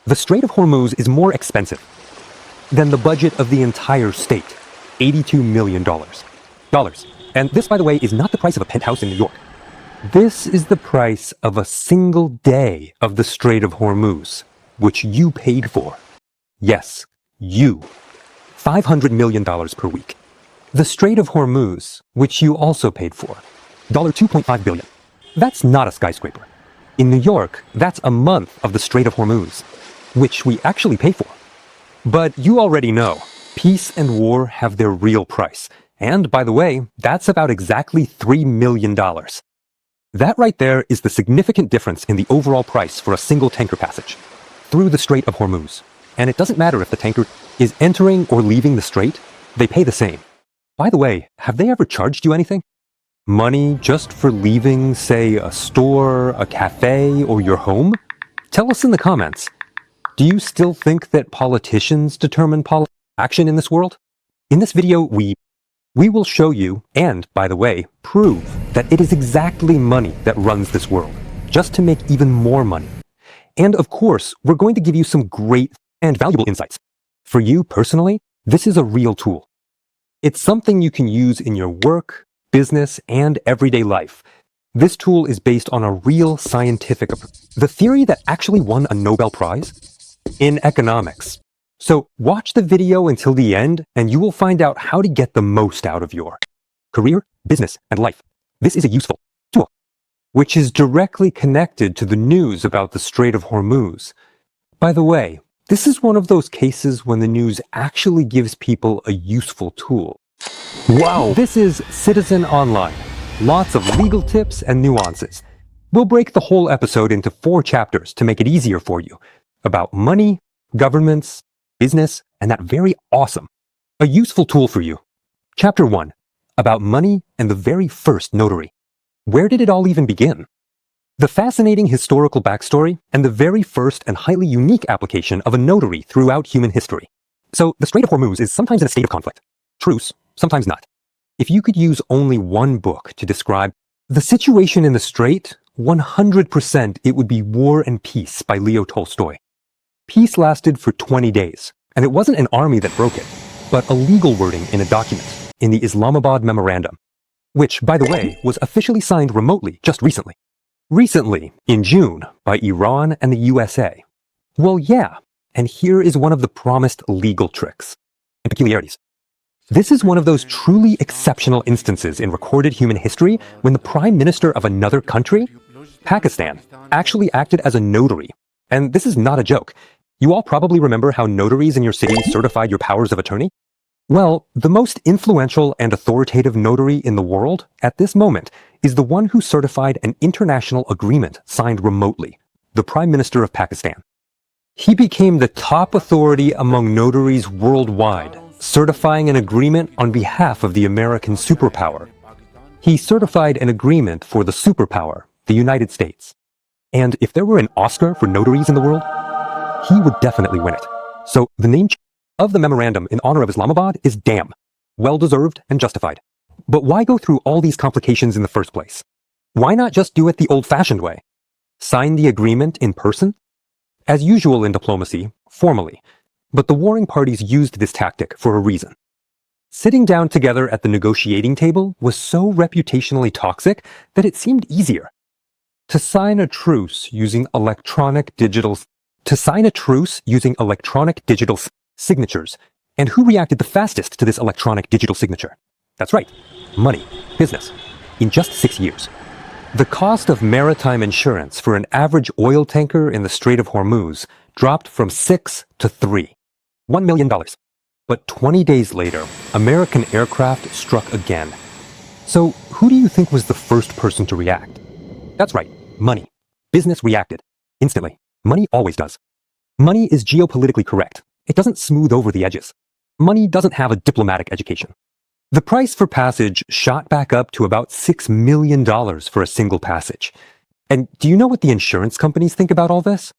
The Strait of Hormuz is more expensive than the budget of the entire state, $82 million. And this, by the way, is not the price of a penthouse in New York. This is the price of a single day of the Strait of Hormuz, which you paid for. Yes, you. $500 million per week. The Strait of Hormuz, which you also paid for. $2.5 billion. That's not a skyscraper. In New York, that's a month of the Strait of Hormuz, which we actually pay for. But you already know, peace and war have their real price. And by the way, that's about exactly $3 million. That right there is the significant difference in the overall price for a single tanker passage through the Strait of Hormuz. And it doesn't matter if the tanker is entering or leaving the strait, they pay the same. By the way, have they ever charged you anything? Money just for leaving, say, a store, a cafe, or your home? Tell us in the comments. Do you still think that politicians determine action in this world? In this video, we will show you, and by the way, prove that it is exactly money that runs this world, just to make even more money. And of course, we're going to give you some great and valuable insights. For you personally, this is a real tool. It's something you can use in your work, business, and everyday life. This tool is based on a real scientific approach. The theory that actually won a Nobel Prize in economics. So watch the video until the end and you will find out how to get the most out of your career, business, and life. This is a useful tool, which is directly connected to the news about the Strait of Hormuz. By the way, this is one of those cases when the news actually gives people a useful tool. Wow! This is Citizen Online. Lots of legal tips and nuances. We'll break the whole episode into 4 chapters to make it easier for you about money, governments, business, and that very awesome, a useful tool for you. Chapter 1, about money and the very first notary. Where did it all even begin? The fascinating historical backstory and the very first and highly unique application of a notary throughout human history. So the Strait of Hormuz is sometimes in a state of conflict. Truce, sometimes not. If you could use only one book to describe the situation in the Strait, 100% it would be War and Peace by Leo Tolstoy. Peace lasted for 20 days, and it wasn't an army that broke it, but a legal wording in a document in the Islamabad Memorandum, which, by the way, was officially signed remotely just recently. Recently, in June, by Iran and the USA. Well, yeah, and here is one of the promised legal tricks and peculiarities. This is one of those truly exceptional instances in recorded human history when the prime minister of another country, Pakistan, actually acted as a notary. And this is not a joke. You all probably remember how notaries in your city certified your powers of attorney? Well, the most influential and authoritative notary in the world at this moment is the one who certified an international agreement signed remotely, the Prime Minister of Pakistan. He became the top authority among notaries worldwide, certifying an agreement on behalf of the American superpower. He certified an agreement for the superpower, the United States. And if there were an Oscar for notaries in the world, he would definitely win it. So the name of the memorandum in honor of Islamabad is damn. Well-deserved and justified. But why go through all these complications in the first place? Why not just do it the old-fashioned way? Sign the agreement in person? As usual in diplomacy, formally. But the warring parties used this tactic for a reason. Sitting down together at the negotiating table was so reputationally toxic that it seemed easier to sign a truce using electronic digital signatures. And who reacted the fastest to this electronic digital signature? That's right, money, business. In just 6 years. The cost of maritime insurance for an average oil tanker in the Strait of Hormuz dropped from 6 to 3. $1 million. But 20 days later, American aircraft struck again. So who do you think was the first person to react? That's right, money. Business reacted. Instantly. Money always does. Money is geopolitically correct. It doesn't smooth over the edges. Money doesn't have a diplomatic education. The price for passage shot back up to about $6 million for a single passage. And do you know what the insurance companies think about all this?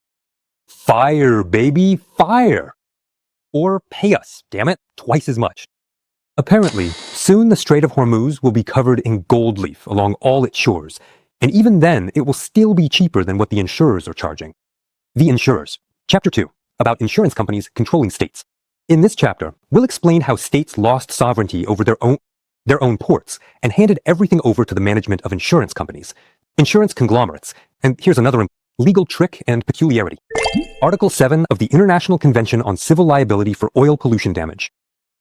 Fire, baby, fire! Or pay us, damn it, twice as much. Apparently, soon the Strait of Hormuz will be covered in gold leaf along all its shores, and even then it will still be cheaper than what the insurers are charging. The insurers. Chapter 2. about insurance companies controlling states. In this chapter, we'll explain how states lost sovereignty over their own ports and handed everything over to the management of insurance companies, insurance conglomerates, and here's another legal trick and peculiarity. Article 7 of the International Convention on Civil Liability for Oil Pollution Damage.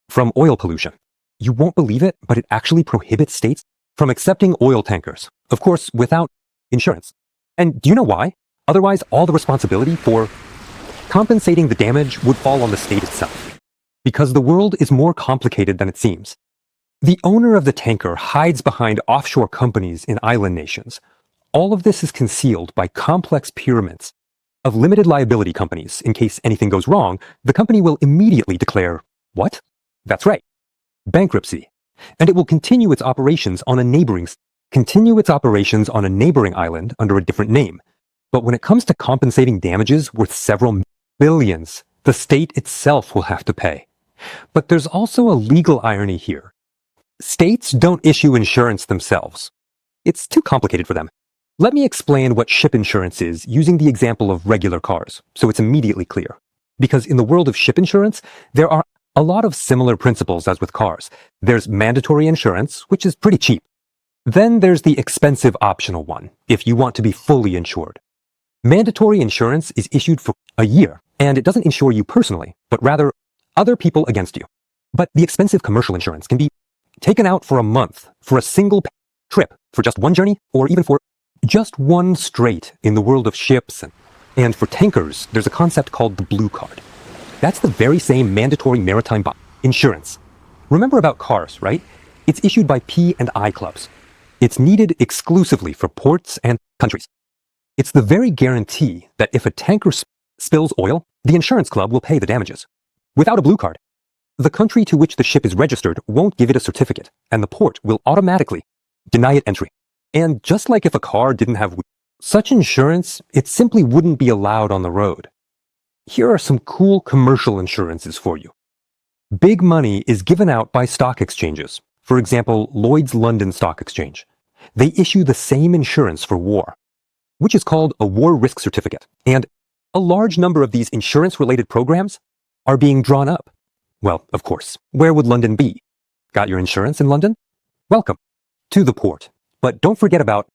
From oil pollution. You won't believe it, but it actually prohibits states from accepting oil tankers, of course, without insurance. And do you know why? Otherwise, all the responsibility for compensating the damage would fall on the state itself. Because the world is more complicated than it seems. The owner of the tanker hides behind offshore companies in island nations. All of this is concealed by complex pyramids of limited liability companies. In case anything goes wrong, the company will immediately declare, what? That's right, bankruptcy. And it will continue its operations on a neighboring island under a different name. But when it comes to compensating damages worth several billions, the state itself will have to pay. But there's also a legal irony here. States don't issue insurance themselves. It's too complicated for them. Let me explain what ship insurance is using the example of regular cars, so it's immediately clear. Because in the world of ship insurance, there are a lot of similar principles as with cars. There's mandatory insurance, which is pretty cheap. Then there's the expensive optional one, if you want to be fully insured. Mandatory insurance is issued for a year, and it doesn't insure you personally, but rather other people against you. But the expensive commercial insurance can be taken out for a month, for a single trip, for just one journey, or even for just one strait in the world of ships. And for tankers, there's a concept called the Blue Card. That's the very same mandatory maritime insurance. Remember about cars, right? It's issued by P&I clubs. It's needed exclusively for ports and countries. It's the very guarantee that if a tanker spills oil, the insurance club will pay the damages. Without a Blue Card, the country to which the ship is registered won't give it a certificate, and the port will automatically deny it entry. And just like if a car didn't have such insurance, it simply wouldn't be allowed on the road. Here are some cool commercial insurances for you. Big money is given out by stock exchanges. For example, Lloyd's London Stock Exchange. They issue the same insurance for war, which is called a war risk certificate. And a large number of these insurance-related programs are being drawn up. Well, of course, where would London be? Got your insurance in London? Welcome to the port. But don't forget about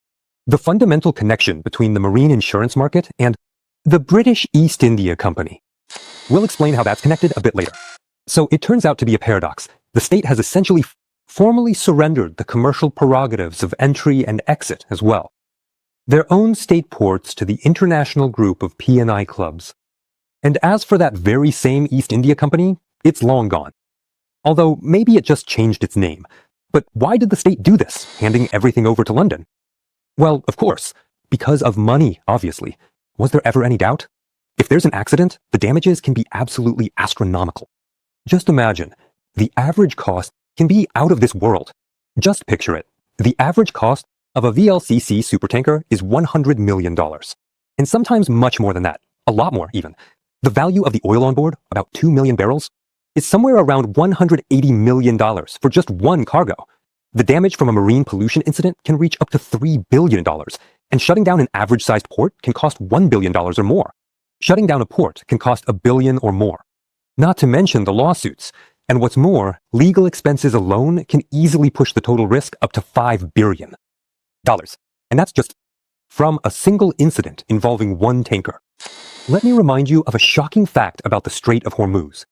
the fundamental connection between the marine insurance market and the British East India Company. We'll explain how that's connected a bit later. So it turns out to be a paradox. The state has essentially formally surrendered the commercial prerogatives of entry and exit as well. Their own state ports to the international group of P&I clubs. And as for that very same East India Company, it's long gone. Although maybe it just changed its name. But why did the state do this, handing everything over to London? Well, of course, because of money, obviously. Was there ever any doubt? If there's an accident, the damages can be absolutely astronomical. Just imagine, the average cost can be out of this world. Just picture it. The average cost of a VLCC supertanker is $100 million. And sometimes much more than that. A lot more, even. The value of the oil on board, about 2 million barrels, is somewhere around $180 million for just one cargo. The damage from a marine pollution incident can reach up to $3 billion, and shutting down an average-sized port can cost $1 billion or more. Shutting down a port can cost $1 billion or more. Not to mention the lawsuits. And what's more, legal expenses alone can easily push the total risk up to $5 billion. And that's just from a single incident involving one tanker. Let me remind you of a shocking fact about the Strait of Hormuz.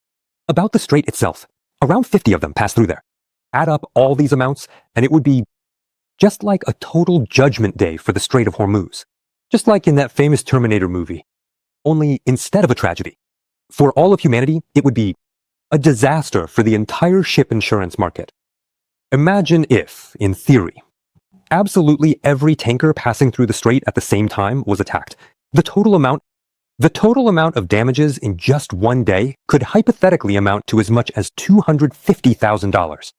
About the strait itself, around 50 of them pass through there. Add up all these amounts, and it would be just like a total judgment day for the Strait of Hormuz. Just like in that famous Terminator movie. Only instead of a tragedy, for all of humanity, it would be a disaster for the entire ship insurance market. Imagine if, in theory, absolutely every tanker passing through the strait at the same time was attacked. The total amount of damages in just one day could hypothetically amount to as much as $250,000.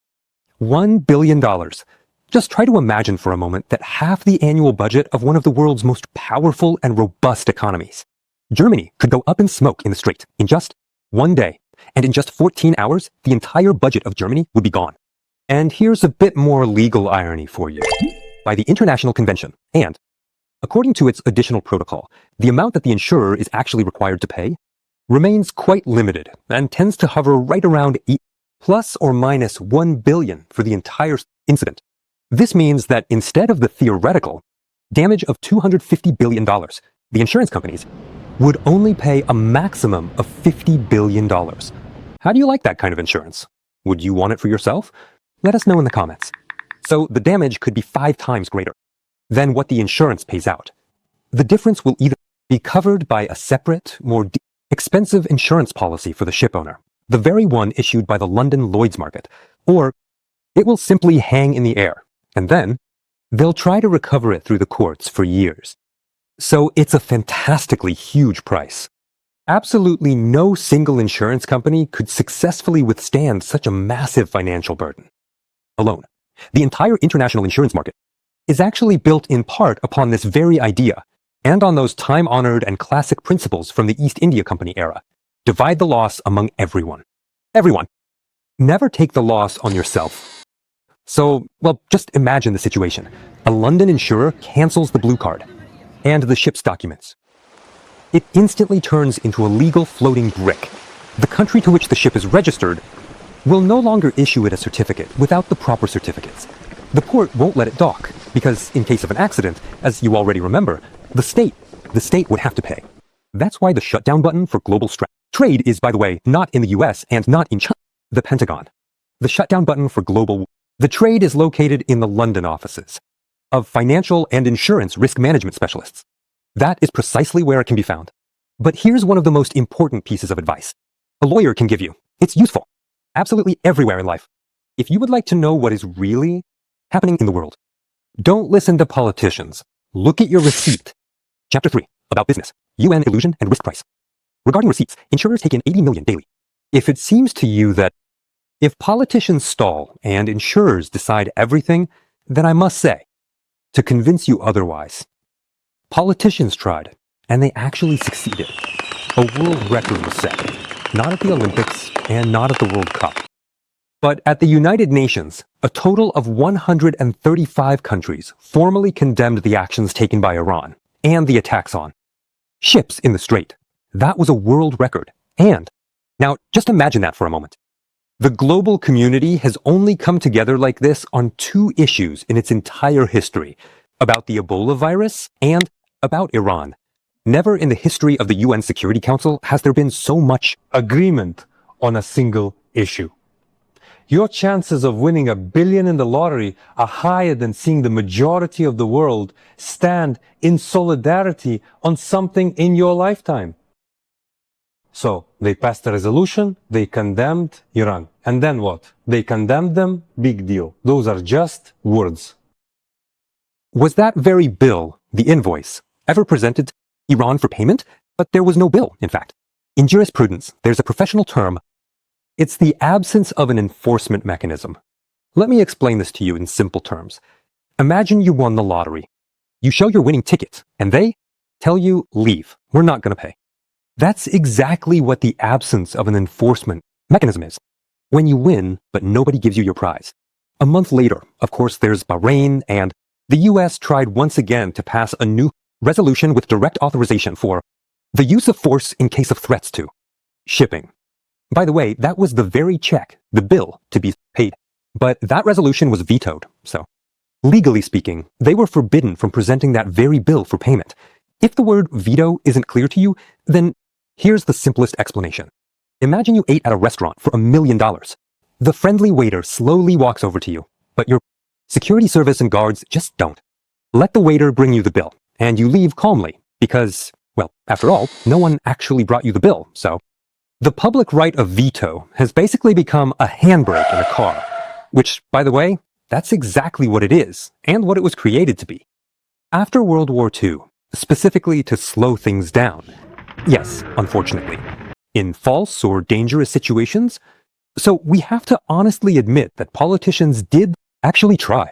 $1 billion. Just try to imagine for a moment that half the annual budget of one of the world's most powerful and robust economies. Germany could go up in smoke in the strait in just one day, and in just 14 hours, the entire budget of Germany would be gone. And here's a bit more legal irony for you. By the International Convention, and according to its additional protocol, the amount that the insurer is actually required to pay remains quite limited and tends to hover right around plus or minus 1 billion for the entire incident. This means that instead of the theoretical damage of $250 billion, the insurance companies would only pay a maximum of $50 billion. How do you like that kind of insurance? Would you want it for yourself? Let us know in the comments. So the damage could be 5 times greater than what the insurance pays out. The difference will either be covered by a separate, more expensive insurance policy for the ship owner, the very one issued by the London Lloyd's market, or it will simply hang in the air, and then they'll try to recover it through the courts for years. So it's a fantastically huge price. Absolutely no single insurance company could successfully withstand such a massive financial burden alone. The entire international insurance market is actually built in part upon this very idea and on those time-honored and classic principles from the East India Company era. Divide the loss among everyone. Everyone. Never take the loss on yourself. So, well, just imagine the situation. A London insurer cancels the blue card and the ship's documents. It instantly turns into a legal floating brick. The country to which the ship is registered will no longer issue it a certificate without the proper certificates. The port won't let it dock, because in case of an accident, as you already remember, the state would have to pay. That's why the shutdown button for global trade is, by the way, not in the US and not in China, the Pentagon. The shutdown button for the trade is located in the London offices of financial and insurance risk management specialists. That is precisely where it can be found. But here's one of the most important pieces of advice a lawyer can give you. It's useful absolutely everywhere in life. If you would like to know what is really happening in the world, don't listen to politicians. Look at your receipt. Chapter 3, about business, UN illusion and risk price. Regarding receipts, insurers take in 80 million daily. If it seems to you that if politicians stall and insurers decide everything, then I must say, to convince you otherwise, politicians tried, and they actually succeeded. A world record was set, not at the Olympics and not at the World Cup, but at the United Nations. A total of 135 countries formally condemned the actions taken by Iran and the attacks on ships in the Strait. That was a world record. And now just imagine that for a moment. The global community has only come together like this on 2 issues in its entire history, about the Ebola virus and about Iran. Never in the history of the UN Security Council has there been so much agreement on a single issue. Your chances of winning $1 billion in the lottery are higher than seeing the majority of the world stand in solidarity on something in your lifetime. So they passed a resolution, they condemned Iran. And then what? They condemned them, big deal. Those are just words. Was that very bill, the invoice, ever presented to Iran for payment? But there was no bill, in fact. In jurisprudence, there's a professional term. It's the absence of an enforcement mechanism. Let me explain this to you in simple terms. Imagine you won the lottery. You show your winning ticket, and they tell you, leave. We're not going to pay. That's exactly what the absence of an enforcement mechanism is. When you win, but nobody gives you your prize. A month later, of course, there's Bahrain, and the US tried once again to pass a new resolution with direct authorization for the use of force in case of threats to shipping. By the way, that was the very check, the bill, to be paid. But that resolution was vetoed, so legally speaking, they were forbidden from presenting that very bill for payment. If the word veto isn't clear to you, then here's the simplest explanation. Imagine you ate at a restaurant for $1 million. The friendly waiter slowly walks over to you, but your security service and guards just don't. Let the waiter bring you the bill, and you leave calmly, because, well, after all, no one actually brought you the bill, so the public right of veto has basically become a handbrake in a car, which, by the way, that's exactly what it is, and what it was created to be. After World War II, specifically to slow things down, yes, unfortunately, in false or dangerous situations, so we have to honestly admit that politicians did actually try.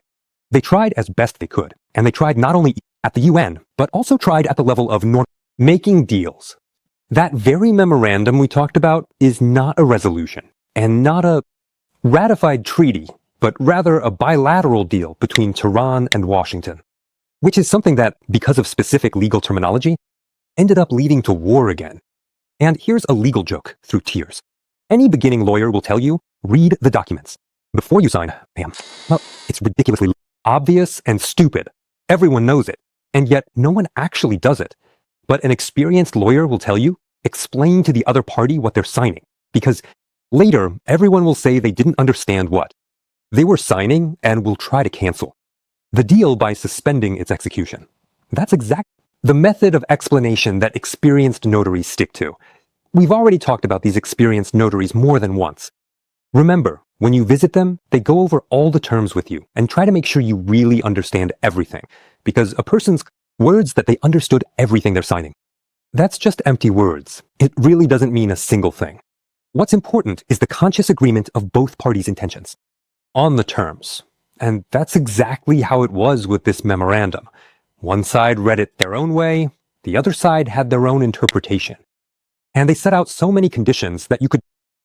They tried as best they could, and they tried not only at the UN, but also tried at the level of making deals. That very memorandum we talked about is not a resolution, and not a ratified treaty, but rather a bilateral deal between Tehran and Washington, which is something that, because of specific legal terminology, ended up leading to war again. And here's a legal joke through tears. Any beginning lawyer will tell you, read the documents before you sign. Bam. Well, it's ridiculously obvious and stupid. Everyone knows it, and yet no one actually does it. But an experienced lawyer will tell you, explain to the other party what they're signing, because later everyone will say they didn't understand what they were signing and will try to cancel the deal by suspending its execution. That's exactly the method of explanation that experienced notaries stick to. We've already talked about these experienced notaries more than once. Remember, when you visit them, they go over all the terms with you and try to make sure you really understand everything, because a person's words that they understood everything they're signing. That's just empty words. It really doesn't mean a single thing. What's important is the conscious agreement of both parties' intentions on the terms. And that's exactly how it was with this memorandum. One side read it their own way, the other side had their own interpretation. And they set out so many conditions that you could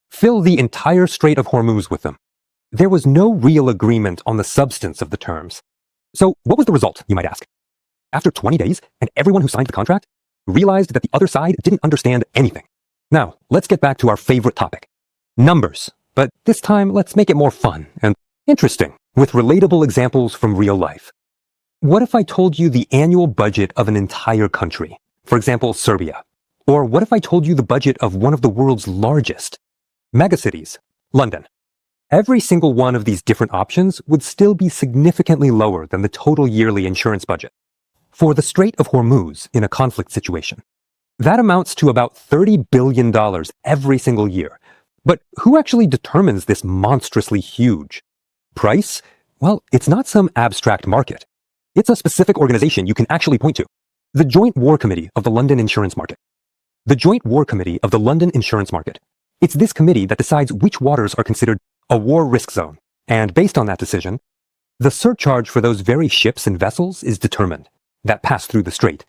fill the entire Strait of Hormuz with them. There was no real agreement on the substance of the terms. So what was the result, you might ask? After 20 days, and everyone who signed the contract realized that the other side didn't understand anything. Now, let's get back to our favorite topic, numbers. But this time, let's make it more fun and interesting, with relatable examples from real life. What if I told you the annual budget of an entire country? For example, Serbia. Or what if I told you the budget of one of the world's largest megacities, London? Every single one of these different options would still be significantly lower than the total yearly insurance budget for the Strait of Hormuz in a conflict situation. That amounts to about $30 billion every single year. But who actually determines this monstrously huge price? Well, it's not some abstract market. It's a specific organization you can actually point to. The Joint War Committee of the London Insurance Market. The Joint War Committee of the London Insurance Market. It's this committee that decides which waters are considered a war risk zone. And based on that decision, the surcharge for those very ships and vessels is determined that pass through the strait.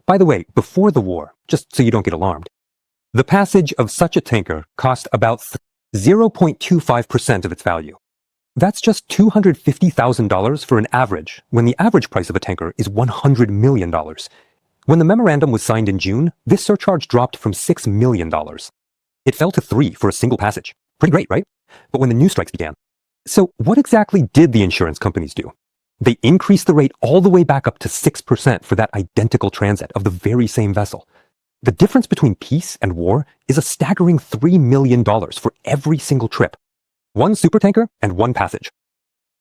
By the way, before the war, just so you don't get alarmed, the passage of such a tanker cost about 0.25% of its value. That's just $250,000 for an average, when the average price of a tanker is $100 million. When the memorandum was signed in June, this surcharge dropped from $6 million. It fell to 3 for a single passage. Pretty great, right? But when the news strikes began. So what exactly did the insurance companies do? They increased the rate all the way back up to 6% for that identical transit of the very same vessel. The difference between peace and war is a staggering $3 million for every single trip. One supertanker and one passage.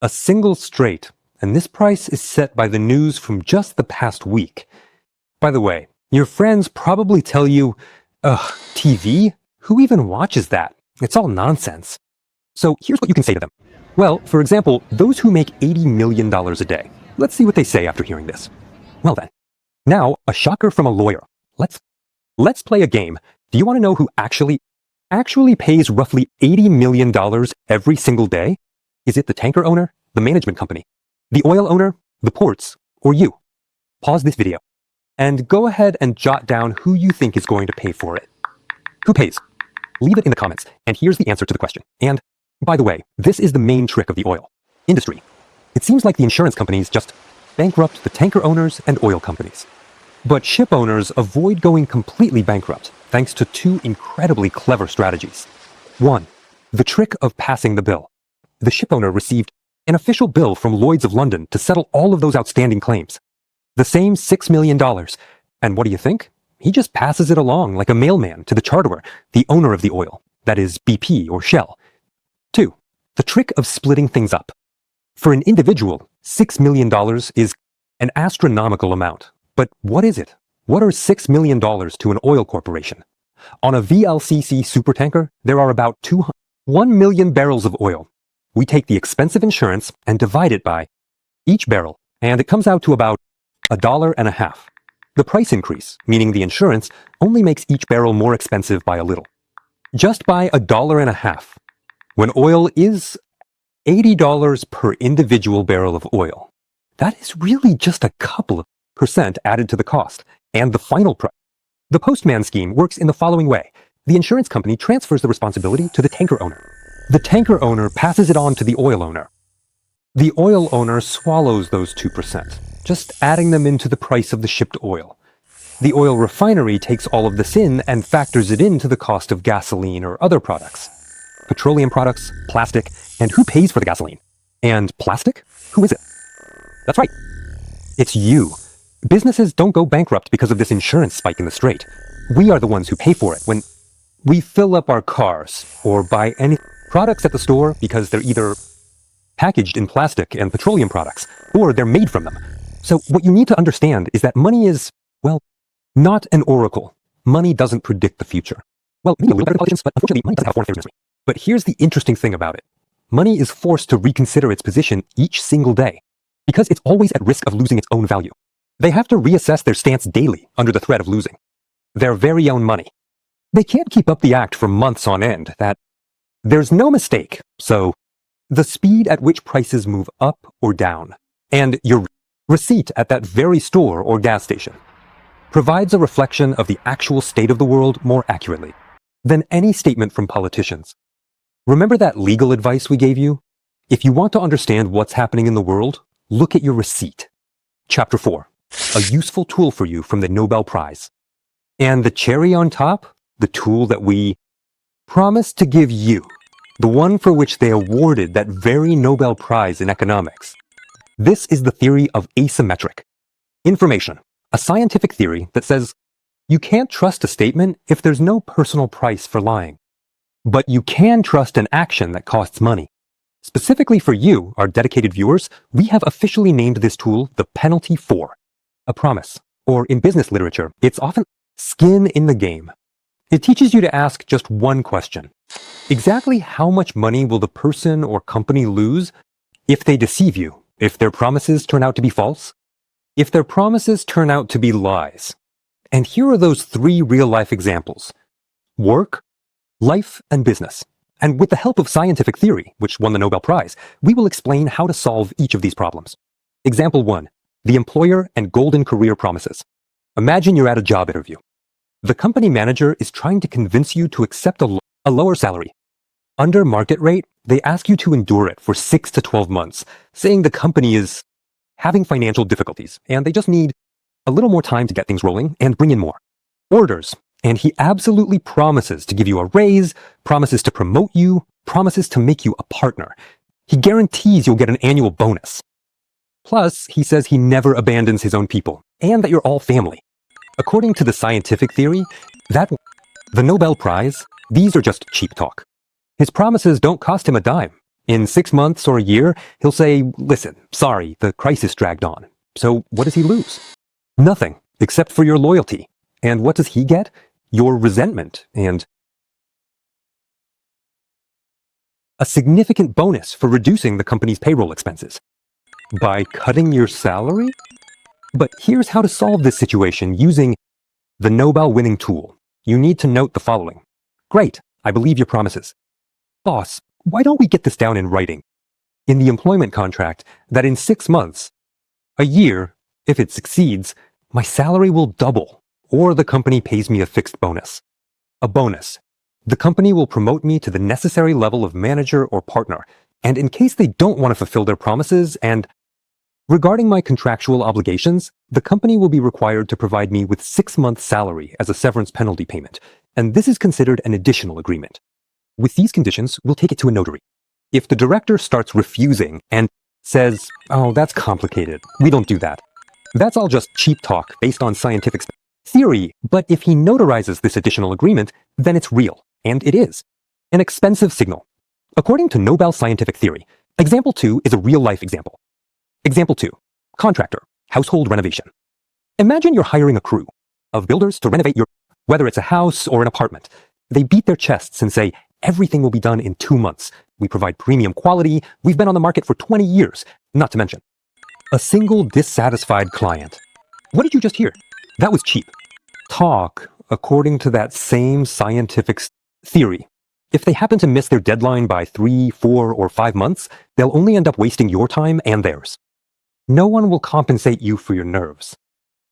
A single strait, and this price is set by the news from just the past week. By the way, your friends probably tell you, TV? Who even watches that? It's all nonsense. So here's what you can say to them. Well, for example, those who make $80 million a day. Let's see what they say after hearing this. Well then, now a shocker from a lawyer. Let's play a game. Do you want to know who actually pays roughly $80 million every single day? Is it the tanker owner, the management company, the oil owner, the ports, or you? Pause this video and go ahead and jot down who you think is going to pay for it. Who pays? Leave it in the comments, and here's the answer to the question. And by the way, this is the main trick of the oil industry. It seems like the insurance companies just bankrupt the tanker owners and oil companies. But ship owners avoid going completely bankrupt thanks to 2 incredibly clever strategies. 1. The trick of passing the bill. The shipowner received an official bill from Lloyd's of London to settle all of those outstanding claims. The same $6 million. And what do you think? He just passes it along like a mailman to the charterer, the owner of the oil, that is BP or Shell. 2. The trick of splitting things up. For an individual, $6 million is an astronomical amount. But what is it? What are $6 million to an oil corporation? On a VLCC supertanker, there are about 1 million barrels of oil. We take the expensive insurance and divide it by each barrel, and it comes out to about $1.50. The price increase, meaning the insurance, only makes each barrel more expensive by a little. Just by $1.50. When oil is $80 per individual barrel of oil, that is really just a couple of % added to the cost, and the final price. The postman scheme works in the following way. The insurance company transfers the responsibility to the tanker owner. The tanker owner passes it on to the oil owner. The oil owner swallows those 2%, just adding them into the price of the shipped oil. The oil refinery takes all of this in and factors it into the cost of gasoline or other products. Petroleum products, plastic, and who pays for the gasoline? And plastic? Who is it? That's right. It's you. Businesses don't go bankrupt because of this insurance spike in the strait. We are the ones who pay for it when we fill up our cars or buy any products at the store because they're either packaged in plastic and petroleum products, or they're made from them. So what you need to understand is that money is, well, not an oracle. Money doesn't predict the future. Well, maybe a little better than politicians, but unfortunately money doesn't have a foreign affairs ministry. But here's the interesting thing about it. Money is forced to reconsider its position each single day because it's always at risk of losing its own value. They have to reassess their stance daily under the threat of losing their very own money. They can't keep up the act for months on end. There's no mistake. So the speed at which prices move up or down and your receipt at that very store or gas station provides a reflection of the actual state of the world more accurately than any statement from politicians. Remember that legal advice we gave you? If you want to understand what's happening in the world, look at your receipt. Chapter 4, a useful tool for you from the Nobel Prize. And the cherry on top, the tool that we promised to give you, the one for which they awarded that very Nobel Prize in economics. This is the theory of asymmetric information, a scientific theory that says you can't trust a statement if there's no personal price for lying. But you can trust an action that costs money. Specifically for you, our dedicated viewers, we have officially named this tool the penalty for a promise. Or in business literature, it's often skin in the game. It teaches you to ask just one question. Exactly how much money will the person or company lose if they deceive you, if their promises turn out to be false, if their promises turn out to be lies? And here are those 3 real-life examples. Work, life, and business. And with the help of scientific theory, which won the Nobel Prize, we will explain how to solve each of these problems. Example 1, the employer and golden career promises. Imagine you're at a job interview. The company manager is trying to convince you to accept a lower salary. Under market rate, they ask you to endure it for 6 to 12 months, saying the company is having financial difficulties and they just need a little more time to get things rolling and bring in more orders. And he absolutely promises to give you a raise, promises to promote you, promises to make you a partner. He guarantees you'll get an annual bonus. Plus, he says he never abandons his own people and that you're all family. According to the scientific theory, the Nobel Prize, these are just cheap talk. His promises don't cost him a dime. In 6 months or a year, he'll say, listen, sorry, the crisis dragged on. So what does he lose? Nothing, except for your loyalty. And what does he get? Your resentment and a significant bonus for reducing the company's payroll expenses. By cutting your salary? But here's how to solve this situation using the Nobel-winning tool. You need to note the following. Great, I believe your promises. Boss, why don't we get this down in writing? In the employment contract, that in 6 months, a year, if it succeeds, my salary will double, or the company pays me a fixed bonus. A bonus. The company will promote me to the necessary level of manager or partner, and in case they don't want to fulfill their promises and regarding my contractual obligations, the company will be required to provide me with 6 months' salary as a severance penalty payment, and this is considered an additional agreement. With these conditions, we'll take it to a notary. If the director starts refusing and says, oh, that's complicated, we don't do that. That's all just cheap talk based on scientific theory, but if he notarizes this additional agreement, then it's real, and it is. An expensive signal. According to Nobel scientific theory, example 2 is a real-life example. Example 2, contractor, household renovation. Imagine you're hiring a crew of builders to renovate whether it's a house or an apartment. They beat their chests and say, everything will be done in 2 months. We provide premium quality. We've been on the market for 20 years, not to mention. A single dissatisfied client. What did you just hear? That was cheap talk, according to that same scientific theory. If they happen to miss their deadline by 3, 4, or 5 months, they'll only end up wasting your time and theirs. No one will compensate you for your nerves.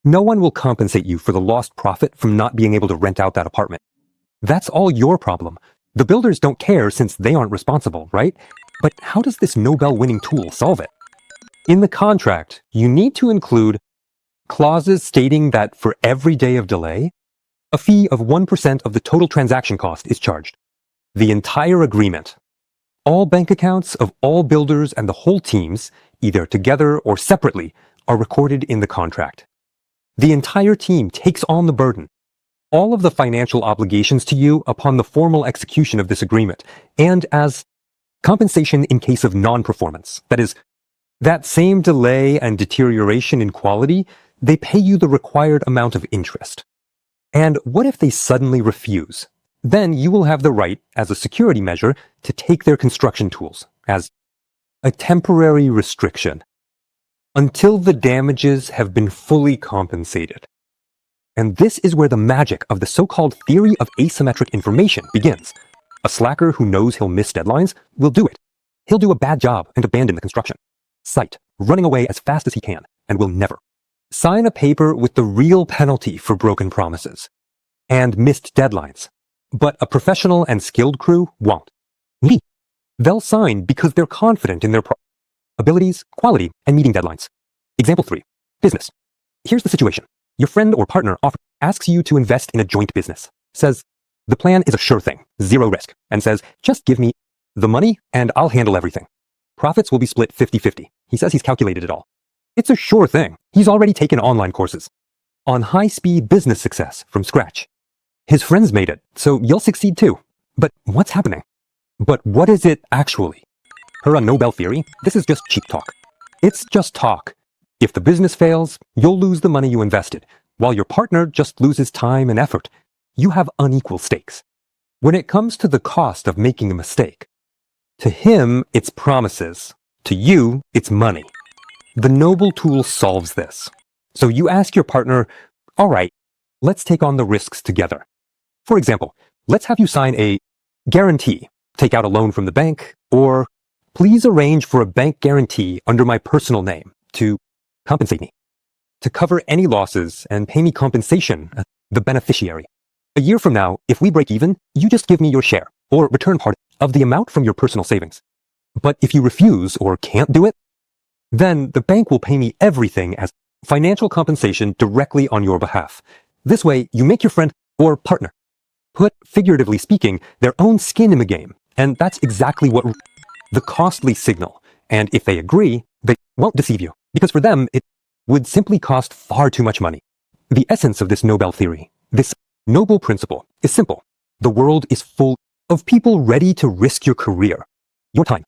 No one will compensate you for the lost profit from not being able to rent out that apartment. That's all your problem. The builders don't care since they aren't responsible, right? But how does this Nobel-winning tool solve it? In the contract, you need to include clauses stating that for every day of delay, a fee of 1% of the total transaction cost is charged. The entire agreement. All bank accounts of all builders and the whole teams, either together or separately, are recorded in the contract. The entire team takes on the burden, all of the financial obligations to you upon the formal execution of this agreement, and as compensation in case of non-performance. That is, that same delay and deterioration in quality, they pay you the required amount of interest. And what if they suddenly refuse? Then you will have the right, as a security measure, to take their construction tools as a temporary restriction until the damages have been fully compensated. And this is where the magic of the so-called theory of asymmetric information begins. A slacker who knows he'll miss deadlines will do it. He'll do a bad job and abandon the construction site, running away as fast as he can, and will never sign a paper with the real penalty for broken promises and missed deadlines. But a professional and skilled crew won't. They'll sign because they're confident in their abilities, quality, and meeting deadlines. Example 3. Business. Here's the situation. Your friend or partner asks you to invest in a joint business, says, the plan is a sure thing, zero risk, and says, just give me the money and I'll handle everything. Profits will be split 50-50. He says he's calculated it all. It's a sure thing. He's already taken online courses on high-speed business success from scratch. His friends made it, so you'll succeed too. But what's happening? But what is it actually? Per a Nobel theory, this is just cheap talk. It's just talk. If the business fails, you'll lose the money you invested, while your partner just loses time and effort. You have unequal stakes. When it comes to the cost of making a mistake, to him, it's promises. To you, it's money. The Nobel tool solves this. So you ask your partner, all right, let's take on the risks together. For example, let's have you sign a guarantee, take out a loan from the bank, or please arrange for a bank guarantee under my personal name to compensate me, to cover any losses and pay me compensation, the beneficiary. A year from now, if we break even, you just give me your share or return part of the amount from your personal savings. But if you refuse or can't do it, then the bank will pay me everything as financial compensation directly on your behalf. This way, you make your friend or partner put, figuratively speaking, their own skin in the game. And that's exactly what the costly signal. And if they agree, they won't deceive you, because for them, it would simply cost far too much money. The essence of this Nobel theory, this noble principle, is simple. The world is full of people ready to risk your career, your time,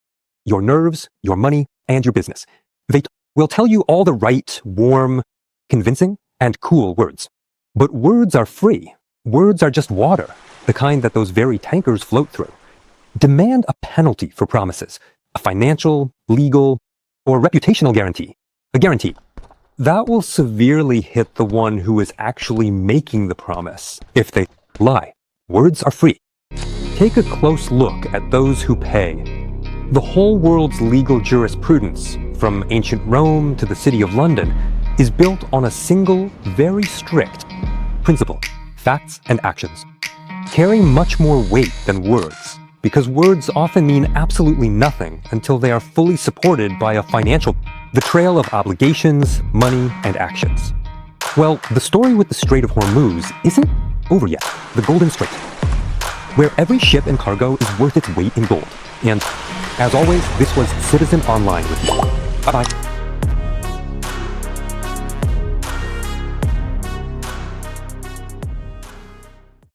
your nerves, your money, and your business. They will tell you all the right, warm, convincing, and cool words. But words are free. Words are just water, the kind that those very tankers float through. Demand a penalty for promises, a financial, legal, or reputational guarantee, a guarantee. That will severely hit the one who is actually making the promise if they lie. Words are free. Take a close look at those who pay. The whole world's legal jurisprudence, from ancient Rome to the City of London, is built on a single, very strict principle: facts and actions carry much more weight than words, because words often mean absolutely nothing until they are fully supported by a financial, the trail of obligations, money, and actions. Well, the story with the Strait of Hormuz isn't over yet. The Golden Strait, where every ship and cargo is worth its weight in gold. And as always, this was Citizen Online with you. Bye-bye.